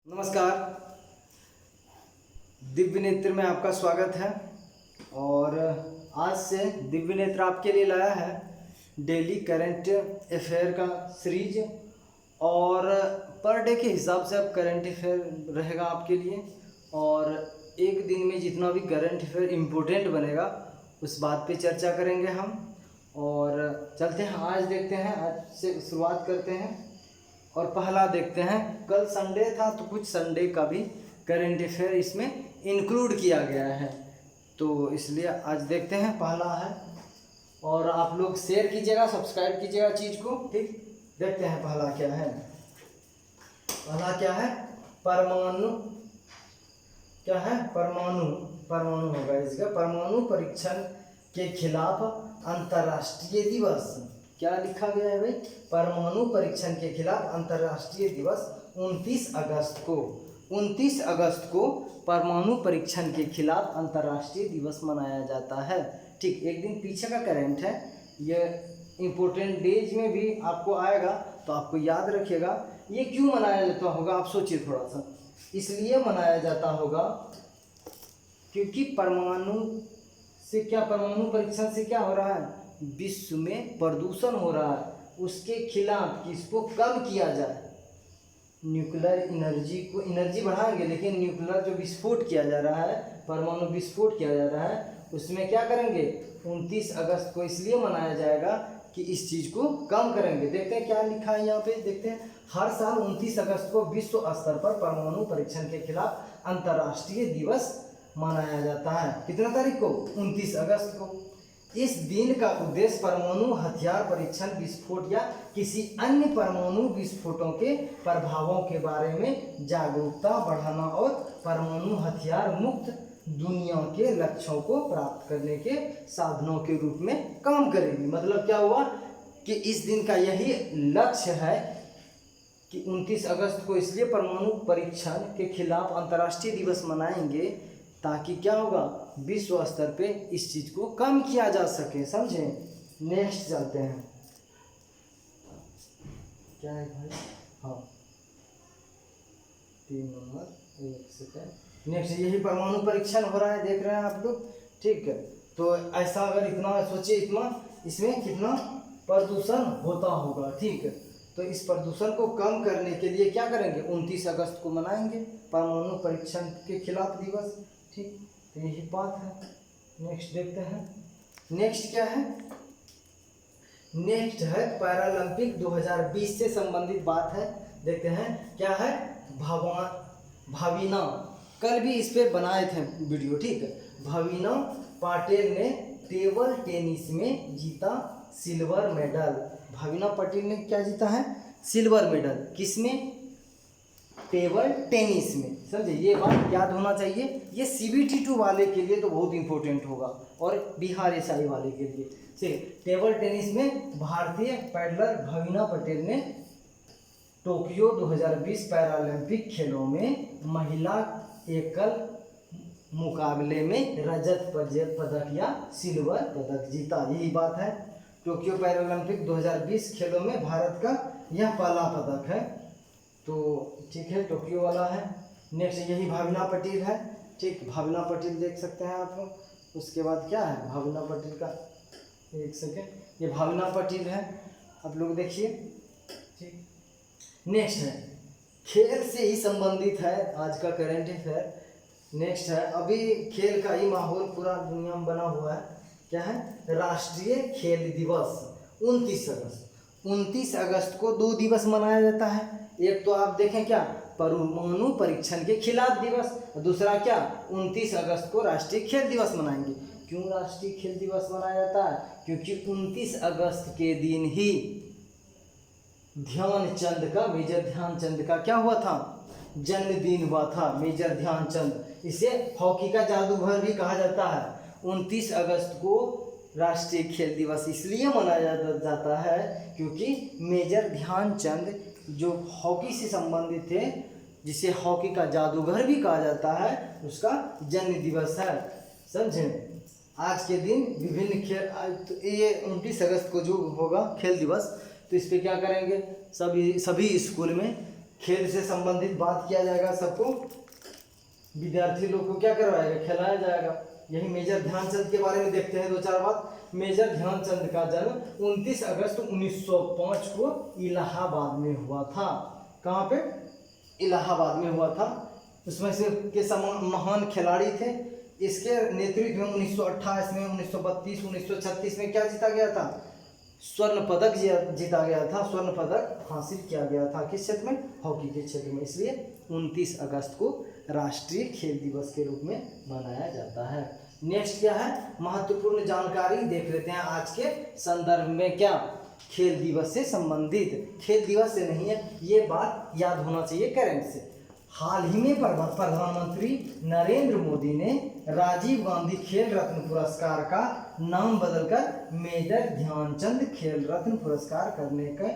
नमस्कार। दिव्य नेत्र में आपका स्वागत है। और आज से दिव्य नेत्र आपके लिए लाया है डेली करंट अफेयर का सीरीज। और पर डे के हिसाब से अब करंट अफेयर रहेगा आपके लिए। और एक दिन में जितना भी करंट अफेयर इम्पोर्टेंट बनेगा उस बात पे चर्चा करेंगे हम। और चलते हैं, आज देखते हैं, आज से शुरुआत करते हैं। और पहला देखते हैं, कल संडे था तो कुछ संडे का भी करंट अफेयर इसमें इंक्लूड किया गया है, तो इसलिए आज देखते हैं। पहला है, और आप लोग शेयर कीजिएगा, सब्सक्राइब कीजिएगा चीज़ को, ठीक। देखते हैं पहला क्या है। पहला क्या है, परमाणु, क्या है, परमाणु होगा इसका। परमाणु परीक्षण के खिलाफ अंतर्राष्ट्रीय दिवस। क्या लिखा गया है भाई, परमाणु परीक्षण के खिलाफ अंतर्राष्ट्रीय दिवस 29 अगस्त को परमाणु परीक्षण के खिलाफ अंतर्राष्ट्रीय दिवस मनाया जाता है, ठीक। एक दिन पीछे का करंट है, ये इम्पोर्टेंट डेज में भी आपको आएगा, तो आपको याद रखिएगा। ये क्यों मनाया जाता होगा, आप सोचिए थोड़ा सा। इसलिए मनाया जाता होगा क्योंकि परमाणु परीक्षण से क्या हो रहा है, विश्व में प्रदूषण हो रहा है, उसके खिलाफ किसको कम किया जाए। न्यूक्लियर एनर्जी बढ़ाएंगे, लेकिन न्यूक्लियर जो विस्फोट किया जा रहा है, परमाणु विस्फोट किया जा रहा है, उसमें क्या करेंगे, 29 अगस्त को इसलिए मनाया जाएगा कि इस चीज़ को कम करेंगे। देखते हैं क्या लिखा है यहाँ पे, देखते हैं। हर साल 29 अगस्त को विश्व स्तर पर परमाणु परीक्षण के खिलाफ अंतर्राष्ट्रीय दिवस मनाया जाता है। कितना तारीख को, 29 अगस्त को। इस दिन का उद्देश्य परमाणु हथियार परीक्षण, विस्फोट या किसी अन्य परमाणु विस्फोटों के प्रभावों के बारे में जागरूकता बढ़ाना और परमाणु हथियार मुक्त दुनिया के लक्ष्यों को प्राप्त करने के साधनों के रूप में काम करेगी। मतलब क्या हुआ कि इस दिन का यही लक्ष्य है कि 29 अगस्त को इसलिए परमाणु परीक्षण के खिलाफ अंतर्राष्ट्रीय दिवस मनाएंगे, ताकि क्या होगा, विश्व स्तर पे इस चीज़ को कम किया जा सके, समझे। नेक्स्ट चलते हैं, क्या है भाई, हाँ 3 नंबर, 1 सेकेंड। नेक्स्ट, यही परमाणु परीक्षण हो रहा है, देख रहे हैं आप लोग, ठीक है। तो ऐसा अगर इतना सोचिए, इतना इसमें कितना प्रदूषण होता होगा, ठीक है। तो इस प्रदूषण को कम करने के लिए क्या करेंगे, 29 अगस्त को मनाएंगे परमाणु परीक्षण के खिलाफ दिवस, ठीक। तो यही बात है। नेक्स्ट देखते हैं, नेक्स्ट क्या है, नेक्स्ट है पैरालंपिक 2020 से संबंधित बात है। देखते हैं क्या है, भाविना, कल भी इस पे बनाए थे वीडियो, ठीक है। भाविना पटेल ने टेबल टेनिस में जीता सिल्वर मेडल। भाविना पटेल ने क्या जीता है, सिल्वर मेडल, किसमें, टेबल टेनिस में, समझे। ये बात याद होना चाहिए। ये CBT 2 वाले के लिए तो बहुत इंपॉर्टेंट होगा, और बिहार SI वाले के लिए। ठीक, टेबल टेनिस में भारतीय पैडलर भाविना पटेल ने टोक्यो 2020 पैरालंपिक खेलों में महिला एकल मुकाबले में रजत पदक या सिल्वर पदक जीता। यही बात है, टोक्यो पैरालंपिक 2020 खेलों में भारत का यह पहला पदक है, तो ठीक है, टोक्यो वाला है। नेक्स्ट यही भाविना पटेल है, ठीक। भाविना पटेल देख सकते हैं आप लोग। उसके बाद क्या है, भाविना पटेल का, 1 सेकेंड, ये भाविना पटेल है, आप लोग देखिए, ठीक। नेक्स्ट है, खेल से ही संबंधित है आज का करंट अफेयर। नेक्स्ट है, अभी खेल का ही माहौल पूरा दुनिया में बना हुआ है। क्या है, राष्ट्रीय खेल दिवस 29 अगस्त को 2 दिवस मनाया जाता है। एक तो आप देखें क्या, परमाणु परीक्षण के खिलाफ दिवस, दूसरा क्या, 29 अगस्त को राष्ट्रीय खेल दिवस मनाएंगे। क्यों राष्ट्रीय खेल दिवस मनाया जाता है, क्योंकि 29 अगस्त के दिन ही मेजर ध्यानचंद का क्या हुआ था, जन्मदिन हुआ था, मेजर ध्यानचंद। इसे हॉकी का जादूगर भी कहा जाता है। 29 अगस्त को राष्ट्रीय खेल दिवस इसलिए मनाया जाता है क्योंकि मेजर ध्यानचंद जो हॉकी से संबंधित थे, जिसे हॉकी का जादूगर भी कहा जाता है, उसका जन्म दिवस है, समझे। आज के दिन विभिन्न खेल, तो ये 29 अगस्त को जो होगा खेल दिवस, तो इस पर क्या करेंगे, सभी स्कूल में खेल से संबंधित बात किया जाएगा, सबको विद्यार्थी लोग को क्या करवाएगा, खिलाया जाएगा। यही मेजर ध्यानचंद के बारे में देखते हैं दो चार बात। मेजर ध्यानचंद का जन्म 29 अगस्त 1905 को इलाहाबाद में हुआ था। कहाँ पे? इलाहाबाद में हुआ था। उसमें से के महान खिलाड़ी थे। इसके नेतृत्व में 1928 में, 1932, 1936 में क्या जीता गया था? स्वर्ण पदक जीता गया था। स्वर्ण पदक हासिल किया गया था किस क्षेत्र में? हॉकी के क्षेत्र में। इसलिए 29 अगस्त को राष्ट्रीय खेल दिवस के रूप में मनाया जाता है। नेक्स्ट क्या है? महत्वपूर्ण जानकारी देख लेते हैं आज के संदर्भ में। क्या? खेल दिवस से संबंधित, खेल दिवस से नहीं है, ये बात याद होना चाहिए करंट से। हाल ही में प्रधानमंत्री नरेंद्र मोदी ने राजीव गांधी खेल रत्न पुरस्कार का नाम बदलकर मेजर ध्यानचंद खेल रत्न पुरस्कार करने की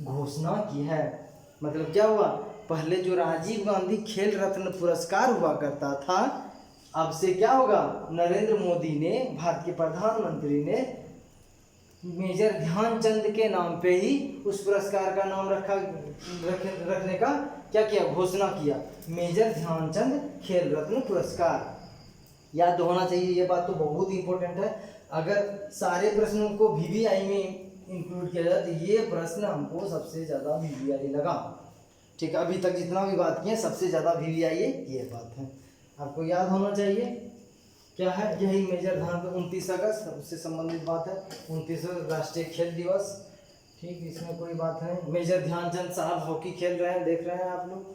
घोषणा की है। मतलब क्या हुआ? पहले जो राजीव गांधी खेल रत्न पुरस्कार हुआ करता था, अब से क्या होगा? नरेंद्र मोदी ने, भारत के प्रधानमंत्री ने मेजर ध्यानचंद के नाम पे ही उस पुरस्कार का नाम रखने का क्या किया? घोषणा किया, मेजर ध्यानचंद खेल रत्न पुरस्कार। याद होना चाहिए, ये बात तो बहुत इंपॉर्टेंट है। अगर सारे प्रश्नों को VVI में इंक्लूड किया जाए तो ये प्रश्न हमको सबसे ज़्यादा VVI लगा। ठीक है, अभी तक जितना भी बात किए सबसे ज़्यादा VVI ये बात है, आपको याद होना चाहिए। क्या है? यही मेजर ध्यानचंद 29 अगस्त उससे संबंधित बात है। 29 राष्ट्रीय खेल दिवस। ठीक, इसमें कोई बात नहीं। मेजर ध्यानचंद साहब हॉकी खेल रहे हैं, देख रहे हैं आप लोग।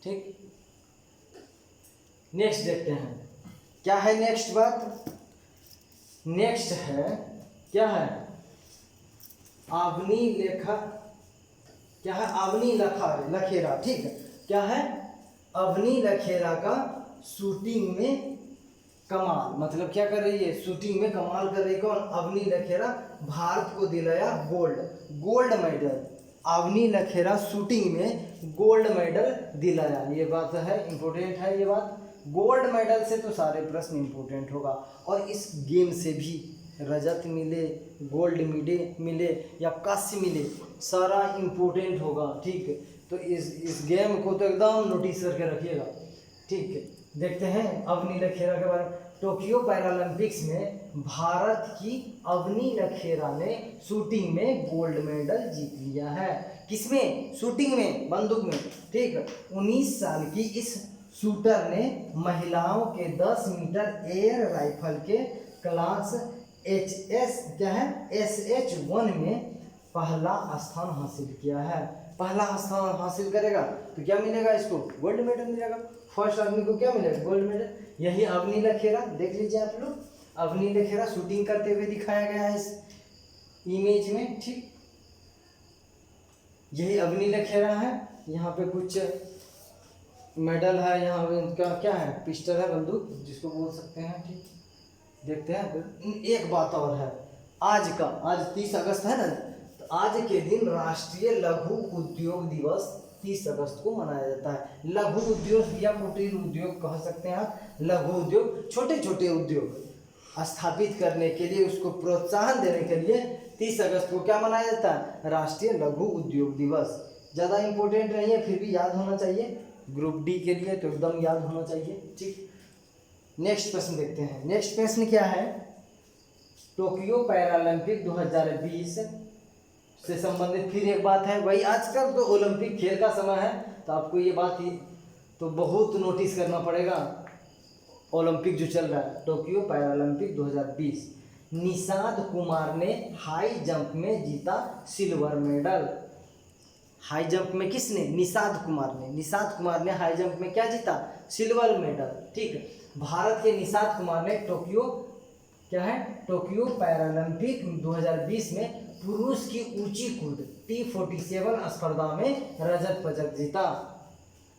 ठीक, नेक्स्ट देखते हैं क्या है नेक्स्ट बात। नेक्स्ट है क्या है? अवनी लेखा, क्या है? अवनी लखेरा। ठीक है, क्या है? अवनी लखेरा का शूटिंग में कमाल, मतलब क्या कर रही है? शूटिंग में कमाल कर रही है। कौन? अवनी लखेरा। भारत को दिलाया gold medal. Avani Lekhara shooting में गोल्ड मेडल दिलाया, ये बात है, इंपॉर्टेंट है ये बात। गोल्ड मेडल से तो सारे प्रश्न इंपॉर्टेंट होगा, और इस गेम से भी रजत मिले, गोल्ड मिले या कांस्य मिले, सारा इंपॉर्टेंट होगा। ठीक है, तो इस गेम को तो एकदम नोटिस करके रखिएगा। ठीक है, देखते हैं अवनी लखेरा के बारे में। टोक्यो पैरालंपिक्स में भारत की अवनी लखेरा ने शूटिंग में गोल्ड मेडल जीत लिया है। किसमें? शूटिंग में, बंदूक में। ठीक है, 19 साल की इस शूटर ने महिलाओं के 10 मीटर एयर राइफल के क्लास SH1 में पहला स्थान हासिल किया है। पहला स्थान हासिल करेगा तो क्या मिलेगा? इसको गोल्ड मेडल मिलेगा। फर्स्ट आदमी को क्या मिलेगा? Gold medal. यही अवनी लखेरा, देख लीजिए आप लोग, अवनी लखेरा शूटिंग करते हुए दिखाया गया है इस इमेज में। ठीक, यही अवनी लखेरा है। यहाँ पे कुछ मेडल है, यहाँ पे इनका क्या है? पिस्टल है, बंदूक जिसको बोल सकते हैं। ठीक, देखते हैं। एक बात और है, आज 30 अगस्त है ना, तो आज के दिन राष्ट्रीय लघु उद्योग दिवस 30 अगस्त को मनाया जाता है। लघु उद्योग या कुटीर उद्योग कह सकते हैं आप। लघु उद्योग, छोटे छोटे उद्योग स्थापित करने के लिए, उसको प्रोत्साहन देने के लिए 30 अगस्त को क्या मनाया जाता है? राष्ट्रीय लघु उद्योग दिवस। ज़्यादा इंपॉर्टेंट नहीं है, फिर भी याद होना चाहिए। ग्रुप डी के लिए तो एकदम याद होना चाहिए। ठीक, नेक्स्ट प्रश्न देखते हैं। नेक्स्ट प्रश्न क्या है? टोक्यो पैरालंपिक 2020 से संबंधित फिर एक बात है। वही आजकल तो ओलंपिक खेल का समय है, तो आपको ये बात ही तो बहुत नोटिस करना पड़ेगा। ओलंपिक जो चल रहा है, टोक्यो पैरालंपिक 2020, निषाद कुमार ने हाई जंप में जीता सिल्वर मेडल। हाई जंप में किसने? निषाद कुमार ने। निषाद कुमार ने हाई जंप में क्या जीता? Silver medal. ठीक है, भारत के निषाद कुमार ने टोक्यो पैरालंपिक 2020 में पुरुष की ऊंची कूद T47 स्पर्धा में रजत पदक जीता।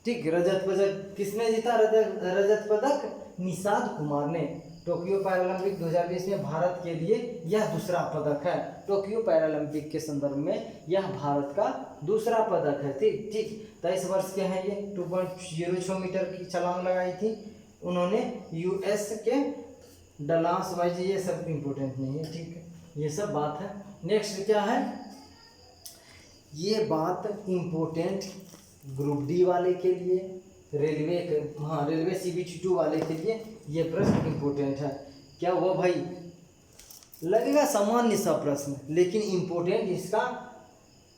ठीक, रजत पदक किसने जीता? रजत पदक निषाद कुमार ने। टोक्यो पैरालंपिक 2020 में भारत के लिए यह दूसरा पदक है। टोक्यो पैरालंपिक के संदर्भ में यह भारत का दूसरा पदक है। ठीक, 23 वर्ष के हैं ये। 2.06 मीटर की छलांग लगाई थी उन्होंने। US के डलास वाइज, ये सब इम्पोर्टेंट नहीं है। ठीक है, ये सब बात है। नेक्स्ट क्या है? ये बात इम्पोर्टेंट ग्रुप डी वाले के लिए, रेलवे CBT 2 वाले के लिए ये प्रश्न इम्पोर्टेंट है। क्या हुआ भाई, लगेगा सामान्य सा प्रश्न, लेकिन इम्पोर्टेंट इसका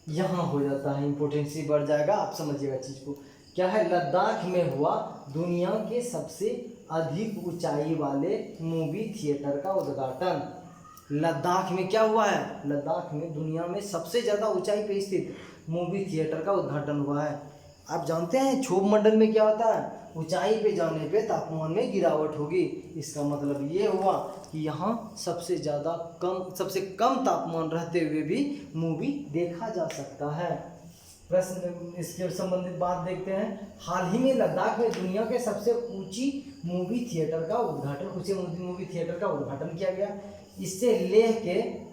यहाँ हो जाता है, इम्पोर्टेंस ही बढ़ जाएगा, आप समझिएगा चीज़ को। क्या है, लद्दाख में हुआ दुनिया के सबसे अधिक ऊंचाई वाले मूवी थिएटर का उद्घाटन। लद्दाख में क्या हुआ है, लद्दाख में दुनिया में सबसे ज़्यादा ऊंचाई पे स्थित मूवी थिएटर का उद्घाटन हुआ है। आप जानते हैं क्षोभ मंडल में क्या होता है, ऊंचाई पे जाने पे तापमान में गिरावट होगी। इसका मतलब ये हुआ कि यहाँ सबसे कम तापमान रहते हुए भी मूवी देखा जा सकता है। प्रश्न इसके संबंधित बात देखते हैं। हाल ही में लद्दाख में दुनिया के सबसे ऊंची मूवी थिएटर का उद्घाटन किया गया। इससे लेह के,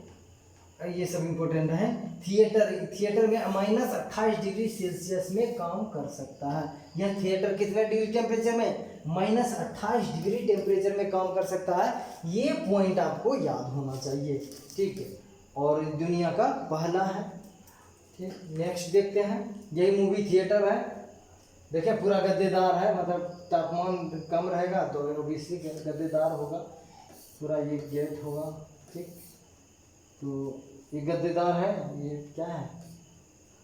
ये सब इम्पोर्टेंट है, थिएटर में -28 डिग्री सेल्सियस में काम कर सकता है। यह थिएटर कितने डिग्री टेम्परेचर में, -28 डिग्री टेम्परेचर में काम कर सकता है। ये पॉइंट आपको याद होना चाहिए, ठीक है। और दुनिया का पहला है, ठीक। नेक्स्ट देखते हैं, यही मूवी थिएटर है। देखिए पूरा गद्देदार है, मतलब तापमान कम रहेगा तो ओबियसली गद्देदार होगा। पूरा ये गेट होगा, ठीक। तो ये गद्देदार है, ये क्या है,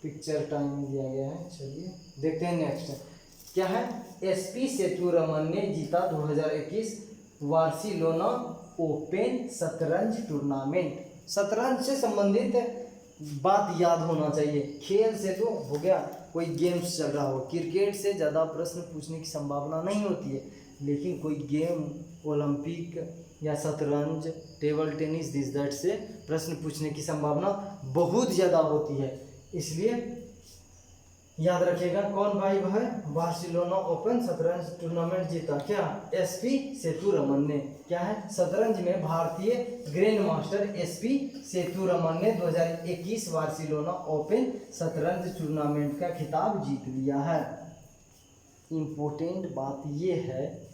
पिक्चर टाइम में दिया गया है। चलिए देखते हैं नेक्स्ट क्या है। SP सेतुरमन ने जीता 2021 बार्सिलोना ओपन शतरंज टूर्नामेंट। शतरंज से संबंधित बात याद होना चाहिए। खेल से तो हो गया, कोई गेम्स चल रहा हो, क्रिकेट से ज़्यादा प्रश्न पूछने की संभावना नहीं होती है, लेकिन कोई गेम, ओलंपिक या शतरंज, टेबल टेनिस, दिस दैट से प्रश्न पूछने की संभावना बहुत ज़्यादा होती है। इसलिए याद रखिएगा कौन भाई है, बार्सिलोना ओपन शतरंज टूर्नामेंट जीता। क्या, SP सेतुरमन ने। क्या है, शतरंज में भारतीय ग्रैंड मास्टर SP सेतुरमन ने 2021 बार्सिलोना ओपन शतरंज टूर्नामेंट का खिताब जीत लिया है। इम्पोर्टेंट बात ये है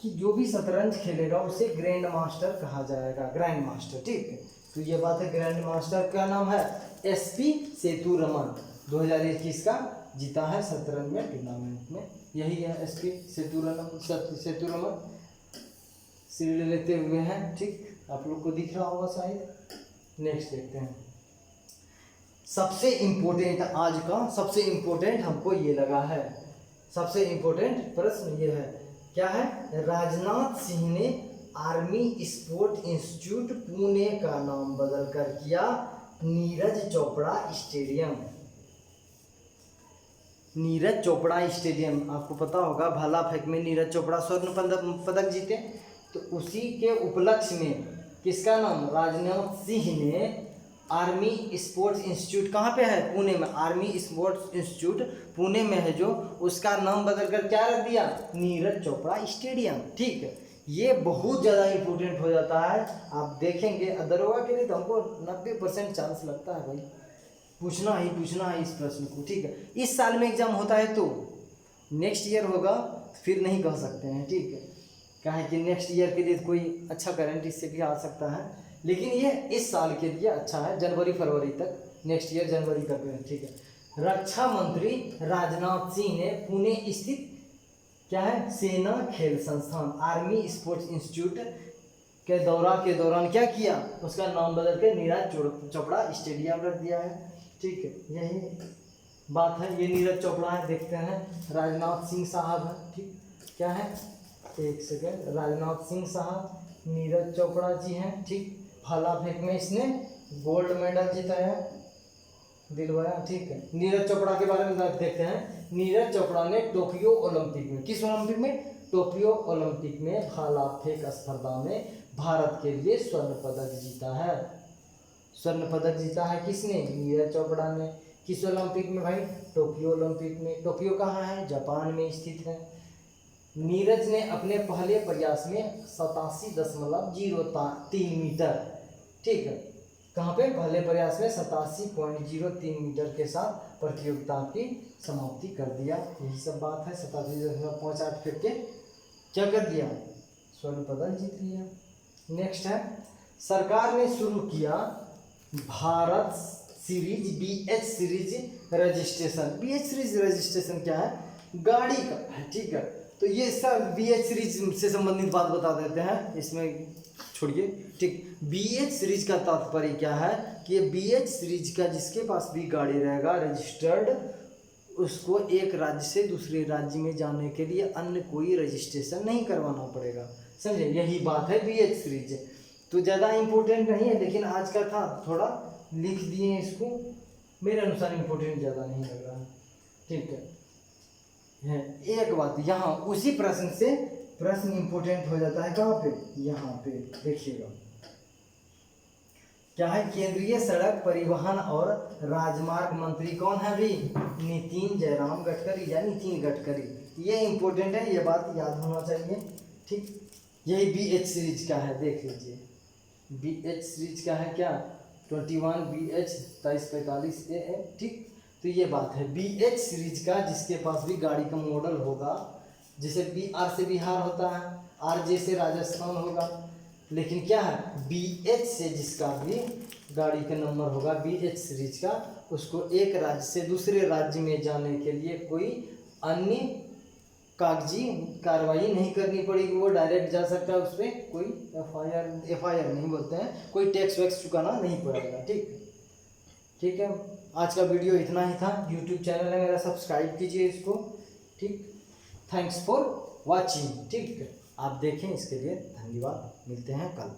कि जो भी शतरंज खेलेगा उसे ग्रैंड मास्टर कहा जाएगा, ग्रैंड मास्टर, ठीक है। तो ये बात है, ग्रैंड मास्टर का नाम है SP सेतुरमन, 2021 का जीता है शतरंज में टूर्नामेंट में, यही है SP सेतुरमन सीढ़ी लेते हुए हैं, ठीक। आप लोग को दिख रहा होगा शायद। नेक्स्ट देखते हैं, सबसे इम्पोर्टेंट आज का सबसे इम्पोर्टेंट हमको ये लगा है, सबसे इम्पोर्टेंट प्रश्न ये है। क्या है, राजनाथ सिंह ने आर्मी स्पोर्ट इंस्टीट्यूट पुणे का नाम बदलकर किया नीरज चोपड़ा स्टेडियम। नीरज चोपड़ा स्टेडियम आपको पता होगा, भाला फेंक में नीरज चोपड़ा स्वर्ण पदक जीते, तो उसी के उपलक्ष्य में किसका नाम, राजनाथ सिंह ने आर्मी स्पोर्ट्स इंस्टीट्यूट, कहाँ पे है, पुणे में, आर्मी स्पोर्ट्स इंस्टीट्यूट पुणे में है जो, उसका नाम बदलकर क्या रख दिया, नीरज चोपड़ा स्टेडियम, ठीक है। ये बहुत ज़्यादा इम्पोर्टेंट हो जाता है, आप देखेंगे दरोगा के लिए तो हमको 90% चांस लगता है भाई, पूछना है इस प्रश्न को, ठीक है। इस साल में एग्जाम होता है तो नेक्स्ट ईयर होगा फिर नहीं कह सकते हैं, ठीक है। क्या है कि नेक्स्ट ईयर के लिए कोई अच्छा करंट इससे भी आ सकता है, लेकिन ये इस साल के लिए अच्छा है, जनवरी फरवरी तक, नेक्स्ट ईयर जनवरी तक है, ठीक है। रक्षा मंत्री राजनाथ सिंह ने पुणे स्थित क्या है, सेना खेल संस्थान आर्मी स्पोर्ट्स इंस्टीट्यूट के दौरान क्या किया, उसका नाम बदल के नीरज चोपड़ा स्टेडियम रख दिया है, ठीक है। यही बात है, ये नीरज चोपड़ा है, देखते हैं राजनाथ सिंह साहब है, ठीक। क्या है, एक सेकेंड, राजनाथ सिंह साहब नीरज चोपड़ा जी हैं, ठीक। भाला फेंक में इसने गोल्ड मेडल जिताया, दिलवाया, ठीक है। नीरज चोपड़ा के बारे में देखते हैं। नीरज चोपड़ा ने टोक्यो ओलंपिक में, किस ओलंपिक में, टोक्यो ओलंपिक में भाला फेंक स्पर्धा में भारत के लिए स्वर्ण पदक जीता है। स्वर्ण पदक जीता है किसने, नीरज चोपड़ा ने। किस ओलंपिक में भाई, टोक्यो ओलंपिक में। टोक्यो कहाँ है, जापान में स्थित है। नीरज ने अपने पहले प्रयास में 87.03 मीटर, ठीक है, कहाँ पे, पहले प्रयास में 87.03 मीटर के साथ प्रतियोगिता की समाप्ति कर दिया। यही सब बात है, 87.58 फेंक के क्या कर दिया, स्वर्ण पदक जीत लिया। नेक्स्ट है, सरकार ने शुरू किया Bharat series BH series registration. BH series registration क्या है, गाड़ी का है, ठीक है। तो ये सब BH सीरीज से संबंधित बात बता देते हैं, इसमें छोड़िए, ठीक। BH सीरीज का तात्पर्य क्या है कि BH सीरीज का जिसके पास भी गाड़ी रहेगा रजिस्टर्ड, उसको एक राज्य से दूसरे राज्य में जाने के लिए अन्य कोई रजिस्ट्रेशन नहीं करवाना पड़ेगा, समझे। यही बात है BH सीरीज। तो ज़्यादा इम्पोर्टेंट नहीं है, लेकिन आज का था थोड़ा लिख दिए इसको, मेरे अनुसार इम्पोर्टेंट ज़्यादा नहीं लग रहा, ठीक है। एक बात यहाँ उसी प्रश्न से प्रश्न इम्पोर्टेंट हो जाता है, कहाँ पे, यहाँ पे देखिएगा क्या है, केंद्रीय सड़क परिवहन और राजमार्ग मंत्री कौन है भी, नितिन जयराम गडकरी या नितिन गडकरी। ये इम्पोर्टेंट है, ये बात याद होना चाहिए, ठीक। यही BH सीरीज का है, देख लीजिए BH सीरीज का है क्या, 21 BH 2345A है, ठीक। तो ये बात है BH सीरीज का जिसके पास भी गाड़ी का मॉडल होगा, जैसे BR से बिहार होता है, RJ से राजस्थान होगा, लेकिन क्या है BH से जिसका भी गाड़ी का नंबर होगा BH सीरीज का, उसको एक राज्य से दूसरे राज्य में जाने के लिए कोई अन्य कागजी कार्रवाई नहीं करनी पड़ेगी, वो डायरेक्ट जा सकता है, उस पर कोई FIR नहीं बोलते हैं, कोई टैक्स वैक्स चुकाना नहीं पड़ेगा, ठीक है। आज का वीडियो इतना ही था। YouTube चैनल है मेरा, सब्सक्राइब कीजिए इसको, ठीक। थैंक्स फॉर वॉचिंग, ठीक। आप देखें, इसके लिए धन्यवाद, मिलते हैं कल।